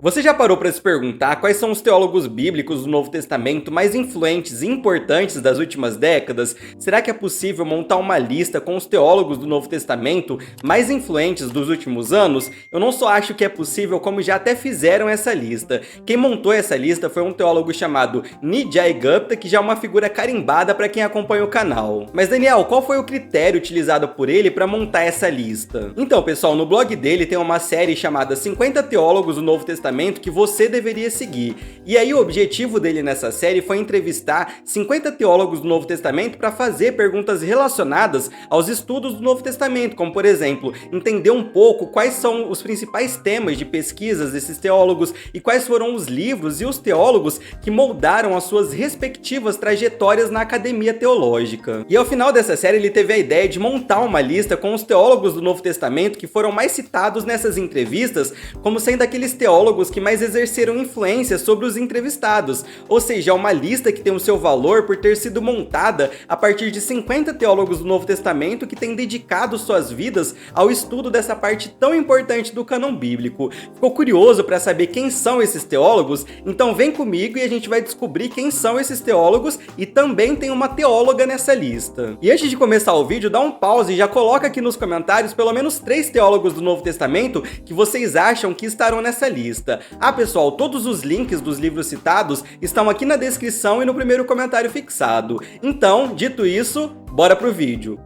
Você já parou para se perguntar quais são os teólogos bíblicos do Novo Testamento mais influentes e importantes das últimas décadas? Será que é possível montar uma lista com os teólogos do Novo Testamento mais influentes dos últimos anos? Eu não só acho que é possível, como já até fizeram essa lista. Quem montou essa lista foi um teólogo chamado Nijai Gupta, que já é uma figura carimbada para quem acompanha o canal. Mas Daniel, qual foi o critério utilizado por ele para montar essa lista? Então, pessoal, no blog dele tem uma série chamada 50 Teólogos do Novo Testamento que você deveria seguir. E aí o objetivo dele nessa série foi entrevistar 50 teólogos do Novo Testamento para fazer perguntas relacionadas aos estudos do Novo Testamento, como por exemplo, entender um pouco quais são os principais temas de pesquisas desses teólogos e quais foram os livros e os teólogos que moldaram as suas respectivas trajetórias na academia teológica. E ao final dessa série ele teve a ideia de montar uma lista com os teólogos do Novo Testamento que foram mais citados nessas entrevistas como sendo aqueles teólogos que mais exerceram influência sobre os entrevistados, ou seja, é uma lista que tem o seu valor por ter sido montada a partir de 50 teólogos do Novo Testamento que têm dedicado suas vidas ao estudo dessa parte tão importante do cânon bíblico. Ficou curioso para saber quem são esses teólogos? Então vem comigo e a gente vai descobrir quem são esses teólogos, e também tem uma teóloga nessa lista. E antes de começar o vídeo, dá um pause e já coloca aqui nos comentários pelo menos 3 teólogos do Novo Testamento que vocês acham que estarão nessa lista. Ah, pessoal, todos os links dos livros citados estão aqui na descrição e no primeiro comentário fixado. Então, dito isso, bora pro vídeo.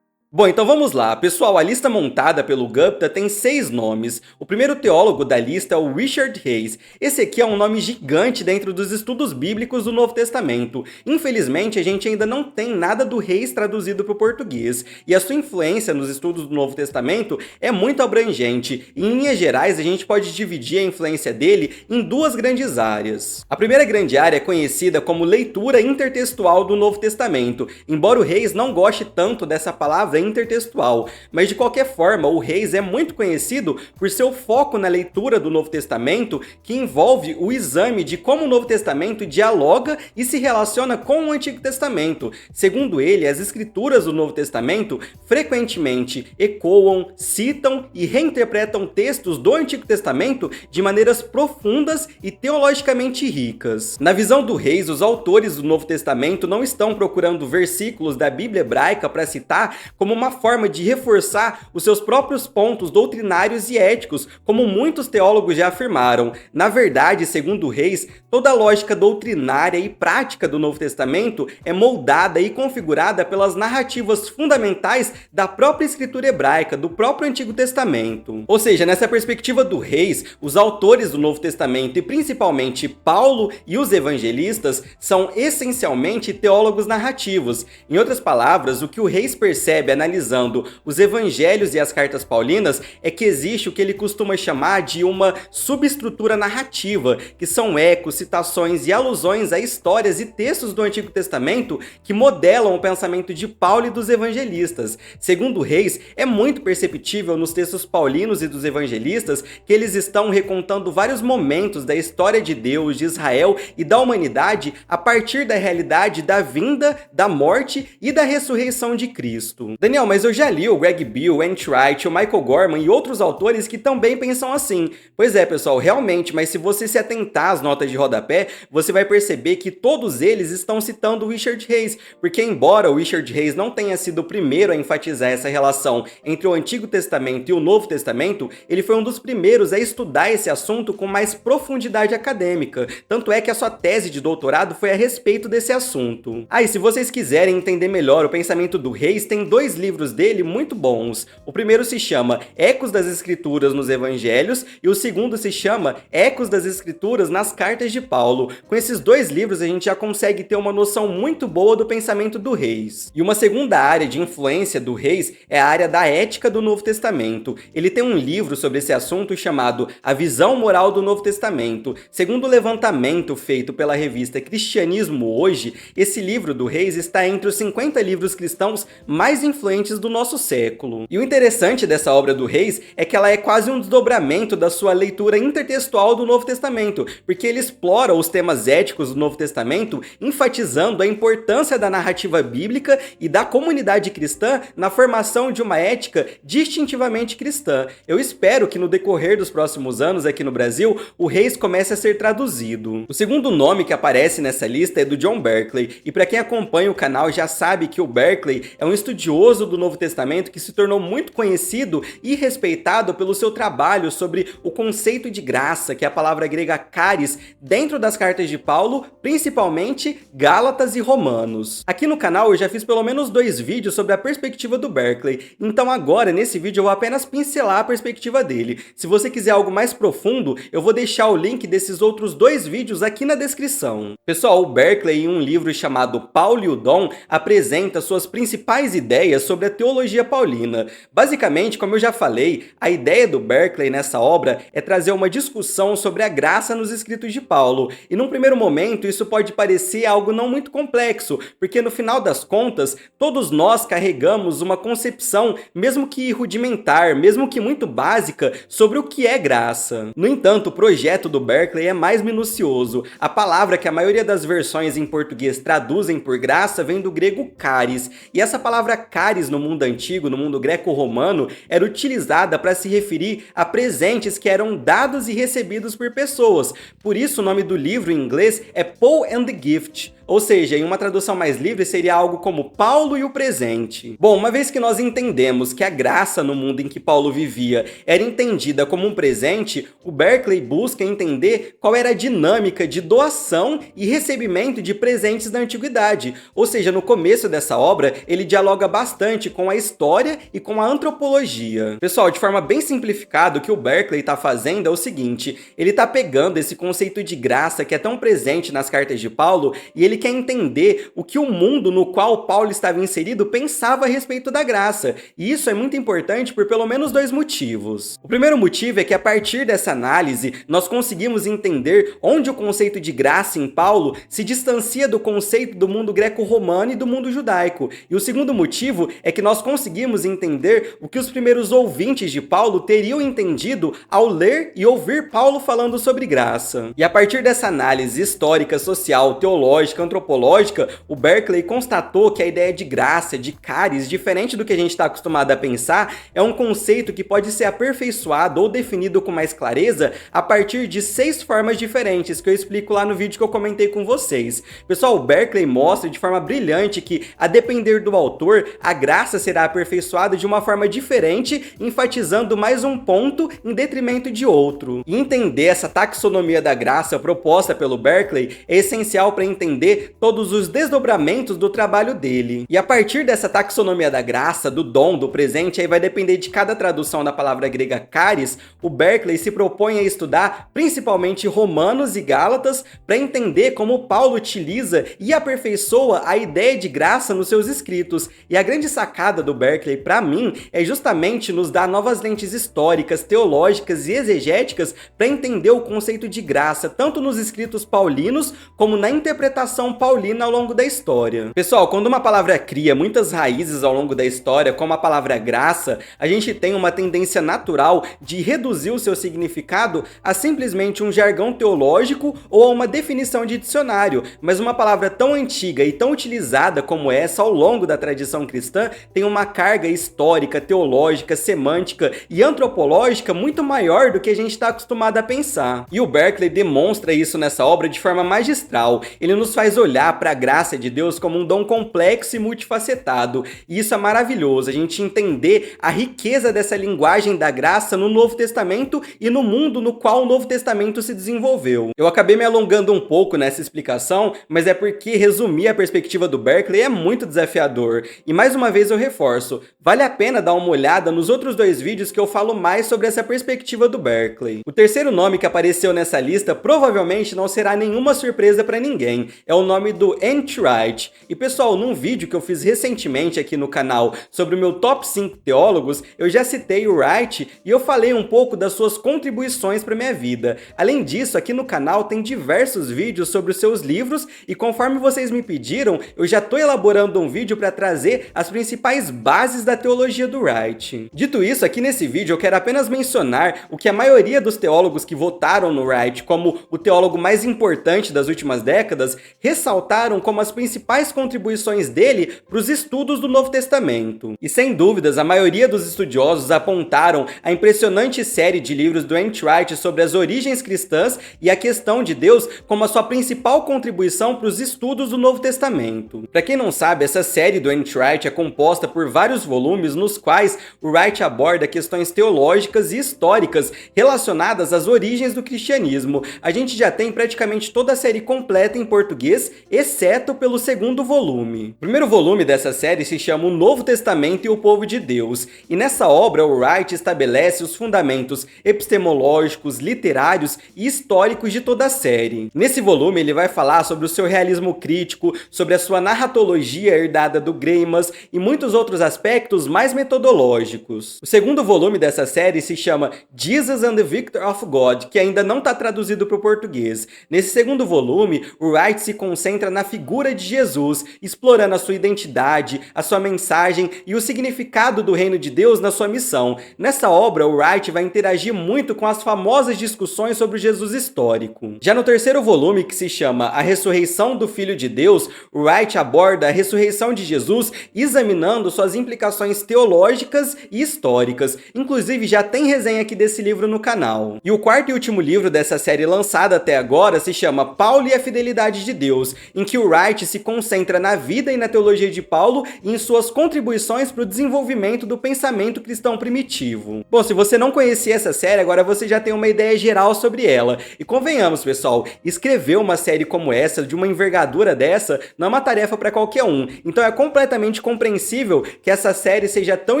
Bom, então vamos lá. Pessoal, a lista montada pelo Gupta tem 6 nomes. O primeiro teólogo da lista é o Richard Hays. Esse aqui é um nome gigante dentro dos estudos bíblicos do Novo Testamento. Infelizmente, a gente ainda não tem nada do Hays traduzido para o português, e a sua influência nos estudos do Novo Testamento é muito abrangente. E, em linhas gerais, a gente pode dividir a influência dele em 2 grandes áreas. A primeira grande área é conhecida como leitura intertextual do Novo Testamento, embora o Hays não goste tanto dessa palavra intertextual, mas de qualquer forma o Hays é muito conhecido por seu foco na leitura do Novo Testamento, que envolve o exame de como o Novo Testamento dialoga e se relaciona com o Antigo Testamento. Segundo ele, as escrituras do Novo Testamento frequentemente ecoam, citam e reinterpretam textos do Antigo Testamento de maneiras profundas e teologicamente ricas. Na visão do Hays, os autores do Novo Testamento não estão procurando versículos da Bíblia hebraica para citar como uma forma de reforçar os seus próprios pontos doutrinários e éticos, como muitos teólogos já afirmaram. Na verdade, segundo Hays, toda a lógica doutrinária e prática do Novo Testamento é moldada e configurada pelas narrativas fundamentais da própria escritura hebraica, do próprio Antigo Testamento. Ou seja, nessa perspectiva do Hays, os autores do Novo Testamento, e principalmente Paulo e os evangelistas, são essencialmente teólogos narrativos. Em outras palavras, o que o Hays percebe analisando os evangelhos e as cartas paulinas é que existe o que ele costuma chamar de uma subestrutura narrativa, que são ecos, citações e alusões a histórias e textos do Antigo Testamento que modelam o pensamento de Paulo e dos evangelistas. Segundo Hays, é muito perceptível nos textos paulinos e dos evangelistas que eles estão recontando vários momentos da história de Deus, de Israel e da humanidade a partir da realidade da vinda, da morte e da ressurreição de Cristo. Daniel, mas eu já li o Greg Beale, o N.T. Wright, o Michael Gorman e outros autores que também pensam assim. Pois é, pessoal, realmente, mas se você se atentar às notas de rodapé, você vai perceber que todos eles estão citando o Richard Hays, porque embora o Richard Hays não tenha sido o primeiro a enfatizar essa relação entre o Antigo Testamento e o Novo Testamento, ele foi um dos primeiros a estudar esse assunto com mais profundidade acadêmica. Tanto é que a sua tese de doutorado foi a respeito desse assunto. Ah, e se vocês quiserem entender melhor o pensamento do Hays, tem 2 livros dele muito bons. O primeiro se chama Ecos das Escrituras nos Evangelhos e o segundo se chama Ecos das Escrituras nas Cartas de Paulo. Com esses 2 livros a gente já consegue ter uma noção muito boa do pensamento do Hays. E uma segunda área de influência do Hays é a área da ética do Novo Testamento. Ele tem um livro sobre esse assunto chamado A Visão Moral do Novo Testamento. Segundo o levantamento feito pela revista Cristianismo Hoje, esse livro do Hays está entre os 50 livros cristãos mais influentes influentes do nosso século. E o interessante dessa obra do Reis é que ela é quase um desdobramento da sua leitura intertextual do Novo Testamento, porque ele explora os temas éticos do Novo Testamento, enfatizando a importância da narrativa bíblica e da comunidade cristã na formação de uma ética distintivamente cristã. Eu espero que no decorrer dos próximos anos aqui no Brasil, o Reis comece a ser traduzido. O segundo nome que aparece nessa lista é do John Berkeley, e para quem acompanha o canal já sabe que o Berkeley é um estudioso do Novo Testamento que se tornou muito conhecido e respeitado pelo seu trabalho sobre o conceito de graça, que é a palavra grega charis, dentro das cartas de Paulo, principalmente Gálatas e Romanos. Aqui no canal eu já fiz pelo menos 2 vídeos sobre a perspectiva do Berkeley, então agora nesse vídeo eu vou apenas pincelar a perspectiva dele. Se você quiser algo mais profundo, eu vou deixar o link desses outros 2 vídeos aqui na descrição. Pessoal, o Berkeley, em um livro chamado Paulo e o Dom, apresenta suas principais ideias sobre a teologia paulina. Basicamente, como eu já falei, a ideia do Berkeley nessa obra é trazer uma discussão sobre a graça nos escritos de Paulo. E num primeiro momento, isso pode parecer algo não muito complexo, porque no final das contas, todos nós carregamos uma concepção, mesmo que rudimentar, mesmo que muito básica, sobre o que é graça. No entanto, o projeto do Berkeley é mais minucioso. A palavra que a maioria das versões em português traduzem por graça vem do grego charis, e essa palavra charis no mundo antigo, no mundo greco-romano, era utilizada para se referir a presentes que eram dados e recebidos por pessoas. Por isso o nome do livro em inglês é Paul and the Gift. Ou seja, em uma tradução mais livre seria algo como Paulo e o presente. Bom, uma vez que nós entendemos que a graça no mundo em que Paulo vivia era entendida como um presente, o Berkeley busca entender qual era a dinâmica de doação e recebimento de presentes da antiguidade. Ou seja, no começo dessa obra, ele dialoga bastante com a história e com a antropologia. Pessoal, de forma bem simplificada, o que o Berkeley está fazendo é o seguinte: ele está pegando esse conceito de graça que é tão presente nas cartas de Paulo e ele quer entender o que o mundo no qual Paulo estava inserido pensava a respeito da graça. E isso é muito importante por pelo menos 2 motivos. O primeiro motivo é que a partir dessa análise, nós conseguimos entender onde o conceito de graça em Paulo se distancia do conceito do mundo greco-romano e do mundo judaico. E o segundo motivo é que nós conseguimos entender o que os primeiros ouvintes de Paulo teriam entendido ao ler e ouvir Paulo falando sobre graça. E a partir dessa análise histórica, social, teológica, antropológica, o Berkeley constatou que a ideia de graça, de charis, diferente do que a gente está acostumado a pensar, é um conceito que pode ser aperfeiçoado ou definido com mais clareza a partir de 6 formas diferentes, que eu explico lá no vídeo que eu comentei com vocês. Pessoal, o Berkeley mostra de forma brilhante que, a depender do autor, a graça será aperfeiçoada de uma forma diferente, enfatizando mais um ponto em detrimento de outro. E entender essa taxonomia da graça proposta pelo Berkeley é essencial para entender todos os desdobramentos do trabalho dele. E a partir dessa taxonomia da graça, do dom, do presente, aí vai depender de cada tradução da palavra grega charis, o Berkeley se propõe a estudar principalmente Romanos e Gálatas para entender como Paulo utiliza e aperfeiçoa a ideia de graça nos seus escritos. E a grande sacada do Berkeley, para mim, é justamente nos dar novas lentes históricas, teológicas e exegéticas para entender o conceito de graça, tanto nos escritos paulinos como na interpretação paulina ao longo da história. Pessoal, quando uma palavra cria muitas raízes ao longo da história, como a palavra graça, a gente tem uma tendência natural de reduzir o seu significado a simplesmente um jargão teológico ou a uma definição de dicionário, mas uma palavra tão antiga e tão utilizada como essa ao longo da tradição cristã tem uma carga histórica, teológica, semântica e antropológica muito maior do que a gente está acostumado a pensar. E o Berkeley demonstra isso nessa obra de forma magistral. Ele nos faz olhar para a graça de Deus como um dom complexo e multifacetado. E isso é maravilhoso, a gente entender a riqueza dessa linguagem da graça no Novo Testamento e no mundo no qual o Novo Testamento se desenvolveu. Eu acabei me alongando um pouco nessa explicação, mas é porque resumir a perspectiva do Berkeley é muito desafiador. E mais uma vez eu reforço, vale a pena dar uma olhada nos outros 2 vídeos que eu falo mais sobre essa perspectiva do Berkeley. O terceiro nome que apareceu nessa lista provavelmente não será nenhuma surpresa para ninguém. É o nome do N.T. Wright. E pessoal, num vídeo que eu fiz recentemente aqui no canal sobre o meu top 5 teólogos, eu já citei o Wright e eu falei um pouco das suas contribuições para minha vida. Além disso, aqui no canal tem diversos vídeos sobre os seus livros e conforme vocês me pediram, eu já estou elaborando um vídeo para trazer as principais bases da teologia do Wright. Dito isso, aqui nesse vídeo eu quero apenas mencionar o que a maioria dos teólogos que votaram no Wright como o teólogo mais importante das últimas décadas ressaltaram como as principais contribuições dele para os estudos do Novo Testamento. E sem dúvidas, a maioria dos estudiosos apontaram a impressionante série de livros do N.T. Wright sobre as origens cristãs e a questão de Deus como a sua principal contribuição para os estudos do Novo Testamento. Para quem não sabe, essa série do N.T. Wright é composta por vários volumes nos quais o Wright aborda questões teológicas e históricas relacionadas às origens do cristianismo. A gente já tem praticamente toda a série completa em português, exceto pelo segundo volume. O primeiro volume dessa série se chama O Novo Testamento e o Povo de Deus, e nessa obra o Wright estabelece os fundamentos epistemológicos, literários e históricos de toda a série. Nesse volume ele vai falar sobre o seu realismo crítico, sobre a sua narratologia herdada do Greimas e muitos outros aspectos mais metodológicos. O segundo volume dessa série se chama Jesus and the Victor of God, que ainda não está traduzido para o português. Nesse segundo volume, o Wright se concentra na figura de Jesus, explorando a sua identidade, a sua mensagem e o significado do reino de Deus na sua missão. Nessa obra, o Wright vai interagir muito com as famosas discussões sobre o Jesus histórico. Já no terceiro volume, que se chama A Ressurreição do Filho de Deus, o Wright aborda a ressurreição de Jesus examinando suas implicações teológicas e históricas. Inclusive, já tem resenha aqui desse livro no canal. E o quarto e último livro dessa série lançada até agora se chama Paulo e a Fidelidade de Deus, em que o Wright se concentra na vida e na teologia de Paulo e em suas contribuições para o desenvolvimento do pensamento cristão primitivo. Bom, se você não conhecia essa série, agora você já tem uma ideia geral sobre ela. E convenhamos, pessoal, escrever uma série como essa, de uma envergadura dessa, não é uma tarefa para qualquer um. Então é completamente compreensível que essa série seja tão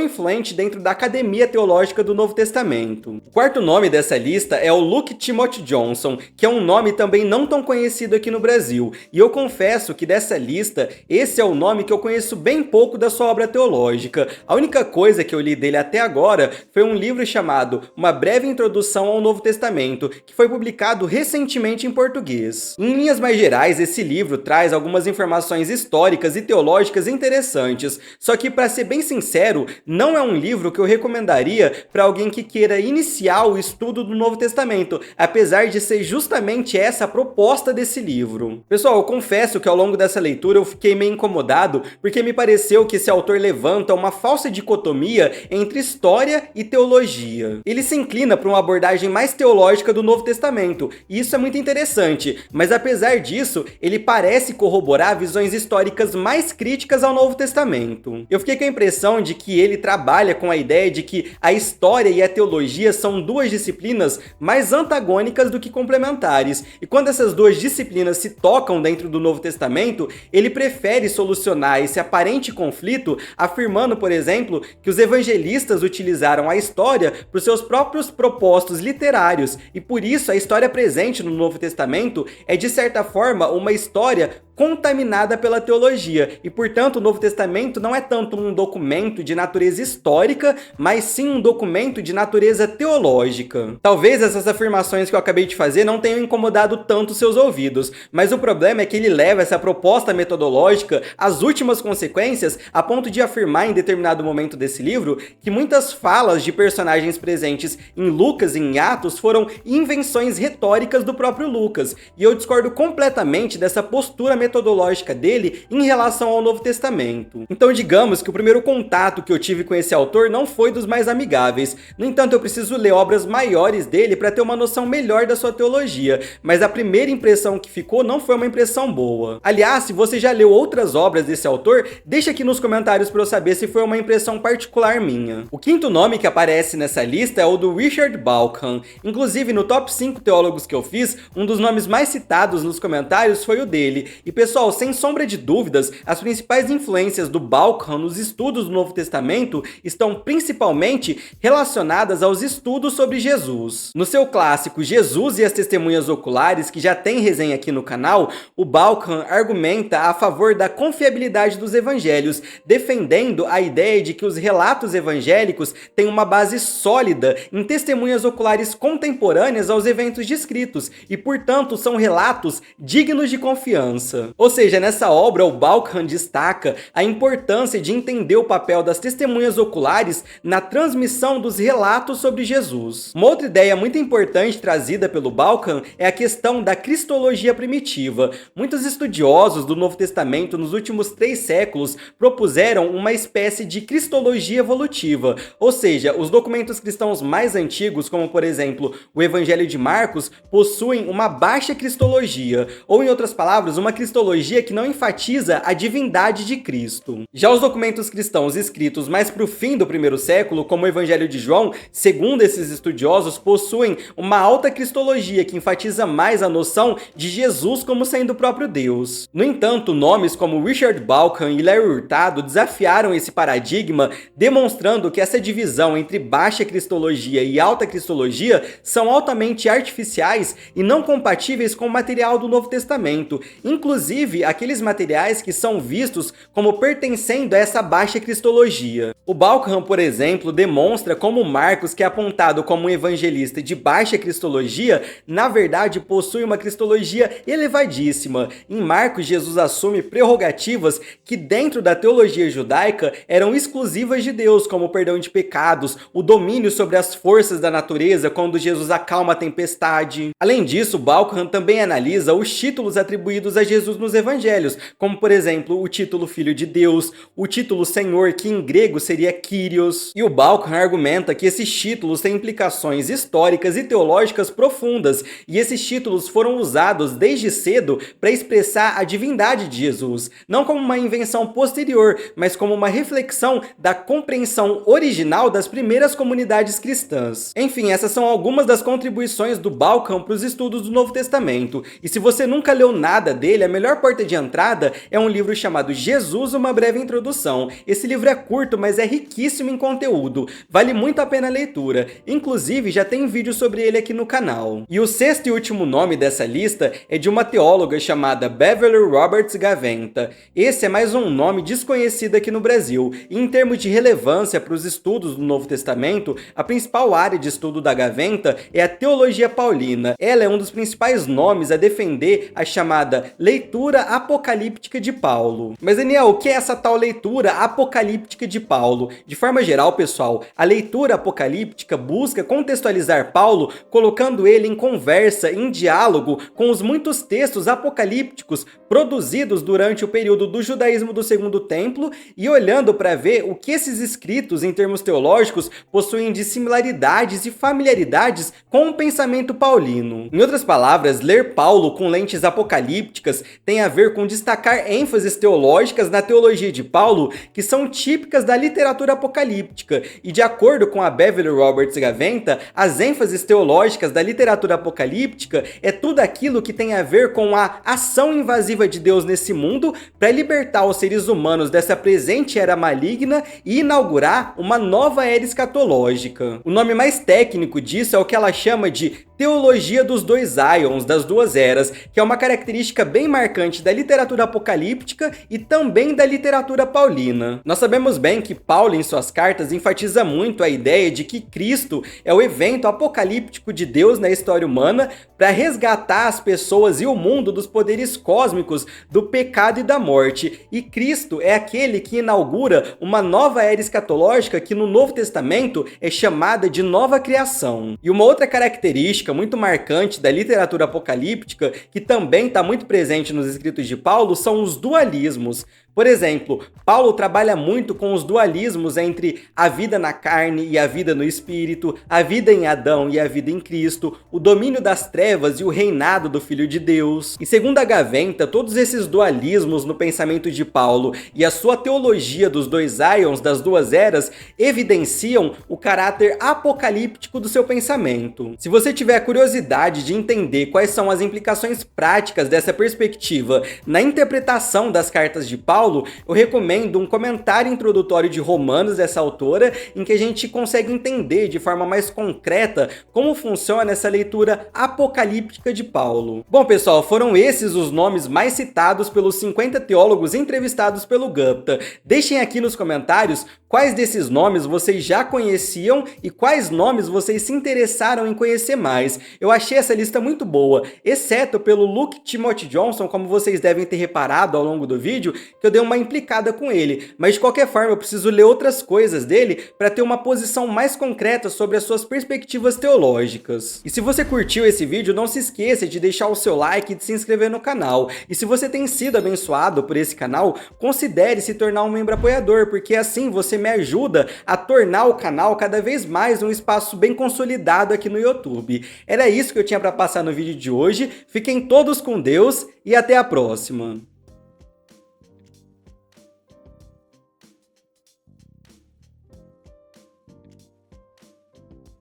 influente dentro da academia teológica do Novo Testamento. O quarto nome dessa lista é o Luke Timothy Johnson, que é um nome também não tão conhecido aqui no Brasil. E eu confesso que dessa lista, esse é o nome que eu conheço bem pouco da sua obra teológica. A única coisa que eu li dele até agora foi um livro chamado Uma Breve Introdução ao Novo Testamento, que foi publicado recentemente em português. Em linhas mais gerais, esse livro traz algumas informações históricas e teológicas interessantes, só que, para ser bem sincero, não é um livro que eu recomendaria para alguém que queira iniciar o estudo do Novo Testamento, apesar de ser justamente essa a proposta desse livro. Pessoal, eu confesso que ao longo dessa leitura eu fiquei meio incomodado, porque me pareceu que esse autor levanta uma falsa dicotomia entre história e teologia. Ele se inclina para uma abordagem mais teológica do Novo Testamento, e isso é muito interessante, mas apesar disso, ele parece corroborar visões históricas mais críticas ao Novo Testamento. Eu fiquei com a impressão de que ele trabalha com a ideia de que a história e a teologia são duas disciplinas mais antagônicas do que complementares, e quando essas duas disciplinas se tocam dentro do Novo Testamento, ele prefere solucionar esse aparente conflito afirmando, por exemplo, que os evangelistas utilizaram a história para os seus próprios propósitos literários, e por isso a história presente no Novo Testamento é, de certa forma, uma história contaminada pela teologia, e portanto o Novo Testamento não é tanto um documento de natureza histórica, mas sim um documento de natureza teológica. Talvez essas afirmações que eu acabei de fazer não tenham incomodado tanto seus ouvidos, mas o problema é que ele leva essa proposta metodológica às últimas consequências, a ponto de afirmar em determinado momento desse livro que muitas falas de personagens presentes em Lucas e em Atos foram invenções retóricas do próprio Lucas, e eu discordo completamente dessa postura metodológica dele em relação ao Novo Testamento. Então digamos que o primeiro contato que eu tive com esse autor não foi dos mais amigáveis. No entanto, eu preciso ler obras maiores dele para ter uma noção melhor da sua teologia, mas a primeira impressão que ficou não foi uma impressão boa. Aliás, se você já leu outras obras desse autor, deixa aqui nos comentários para eu saber se foi uma impressão particular minha. O quinto nome que aparece nessa lista é o do Richard Bauckham. Inclusive, no top 5 teólogos que eu fiz, um dos nomes mais citados nos comentários foi o dele. E pessoal, sem sombra de dúvidas, as principais influências do Balkan nos estudos do Novo Testamento estão principalmente relacionadas aos estudos sobre Jesus. No seu clássico Jesus e as Testemunhas Oculares, que já tem resenha aqui no canal, o Balkan argumenta a favor da confiabilidade dos evangelhos, defendendo a ideia de que os relatos evangélicos têm uma base sólida em testemunhas oculares contemporâneas aos eventos descritos e, portanto, são relatos dignos de confiança. Ou seja, nessa obra, o Balkan destaca a importância de entender o papel das testemunhas oculares na transmissão dos relatos sobre Jesus. Uma outra ideia muito importante trazida pelo Balkan é a questão da cristologia primitiva. Muitos estudiosos do Novo Testamento nos últimos 3 séculos propuseram uma espécie de cristologia evolutiva, ou seja, os documentos cristãos mais antigos, como por exemplo o Evangelho de Marcos, possuem uma baixa cristologia, ou em outras palavras, uma cristologia que não enfatiza a divindade de Cristo. Já os documentos cristãos escritos mais para o fim do primeiro século, como o Evangelho de João, segundo esses estudiosos, possuem uma alta cristologia que enfatiza mais a noção de Jesus como sendo o próprio Deus. No entanto, nomes como Richard Balkan e Larry Hurtado desafiaram esse paradigma, demonstrando que essa divisão entre baixa cristologia e alta cristologia são altamente artificiais e não compatíveis com o material do Novo Testamento, inclusive aqueles materiais que são vistos como pertencendo a essa baixa cristologia. O Balkan, por exemplo, demonstra como Marcos, que é apontado como um evangelista de baixa cristologia, na verdade possui uma cristologia elevadíssima. Em Marcos, Jesus assume prerrogativas que dentro da teologia judaica eram exclusivas de Deus, como o perdão de pecados, o domínio sobre as forças da natureza quando Jesus acalma a tempestade. Além disso, Balkan também analisa os títulos atribuídos a Jesus nos evangelhos, como por exemplo o título Filho de Deus, o título Senhor, que em grego seria Kyrios, e o Balkan argumenta que esses títulos têm implicações históricas e teológicas profundas, e esses títulos foram usados desde cedo para expressar a divindade de Jesus, não como uma invenção posterior, mas como uma reflexão da compreensão original das primeiras comunidades cristãs. Enfim, essas são algumas das contribuições do Balkan para os estudos do Novo Testamento, e se você nunca leu nada dele, a melhor porta de entrada é um livro chamado Jesus, uma breve introdução. Esse livro é curto, mas é riquíssimo em conteúdo, vale muito a pena a leitura, inclusive já tem vídeo sobre ele aqui no canal. E o sexto e último nome dessa lista é de uma teóloga chamada Beverly Roberts Gaventa. Esse é mais um nome desconhecido aqui no Brasil, e em termos de relevância para os estudos do Novo Testamento, a principal área de estudo da Gaventa é a teologia paulina. Ela é um dos principais nomes a defender a chamada leitura apocalíptica de Paulo. Mas Daniel, o que é essa tal leitura apocalíptica de Paulo? De forma geral, pessoal, a leitura apocalíptica busca contextualizar Paulo, colocando ele em conversa, em diálogo com os muitos textos apocalípticos produzidos durante o período do judaísmo do Segundo Templo e olhando para ver o que esses escritos, em termos teológicos, possuem de similaridades e familiaridades com o pensamento paulino. Em outras palavras, ler Paulo com lentes apocalípticas tem a ver com destacar ênfases teológicas na teologia de Paulo que são típicas da literatura apocalíptica, e de acordo com a Beverly Roberts Gaventa, as ênfases teológicas da literatura apocalíptica é tudo aquilo que tem a ver com a ação invasiva de Deus nesse mundo para libertar os seres humanos dessa presente era maligna e inaugurar uma nova era escatológica. O nome mais técnico disso é o que ela chama de teologia dos dois íons, das duas eras, que é uma característica bem marcante da literatura apocalíptica e também da literatura paulina. Nós sabemos bem que Paulo, em suas cartas, enfatiza muito a ideia de que Cristo é o evento apocalíptico de Deus na história humana para resgatar as pessoas e o mundo dos poderes cósmicos do pecado e da morte. E Cristo é aquele que inaugura uma nova era escatológica que no Novo Testamento é chamada de nova criação. E uma outra característica muito marcante da literatura apocalíptica, que também está muito presente nos escritos de Paulo, são os dualismos. Por exemplo, Paulo trabalha muito com os dualismos entre a vida na carne e a vida no espírito, a vida em Adão e a vida em Cristo, o domínio das trevas e o reinado do Filho de Deus. E segundo a Gaventa, todos esses dualismos no pensamento de Paulo e a sua teologia dos dois aions, das duas eras, evidenciam o caráter apocalíptico do seu pensamento. Se você tiver curiosidade de entender quais são as implicações práticas dessa perspectiva na interpretação das cartas de Paulo, eu recomendo um comentário introdutório de Romanos dessa autora, em que a gente consegue entender de forma mais concreta como funciona essa leitura apocalíptica de Paulo. Bom, pessoal, foram esses os nomes mais citados pelos 50 teólogos entrevistados pelo Gupta. Deixem aqui nos comentários quais desses nomes vocês já conheciam e quais nomes vocês se interessaram em conhecer mais. Eu achei essa lista muito boa, exceto pelo Luke Timothy Johnson, como vocês devem ter reparado ao longo do vídeo, que eu dei uma implicada com ele. Mas de qualquer forma, eu preciso ler outras coisas dele para ter uma posição mais concreta sobre as suas perspectivas teológicas. E se você curtiu esse vídeo, não se esqueça de deixar o seu like e de se inscrever no canal. E se você tem sido abençoado por esse canal, considere se tornar um membro apoiador, porque assim você me ajuda a tornar o canal cada vez mais um espaço bem consolidado aqui no YouTube. Era isso que eu tinha para passar no vídeo de hoje. Fiquem todos com Deus e até a próxima.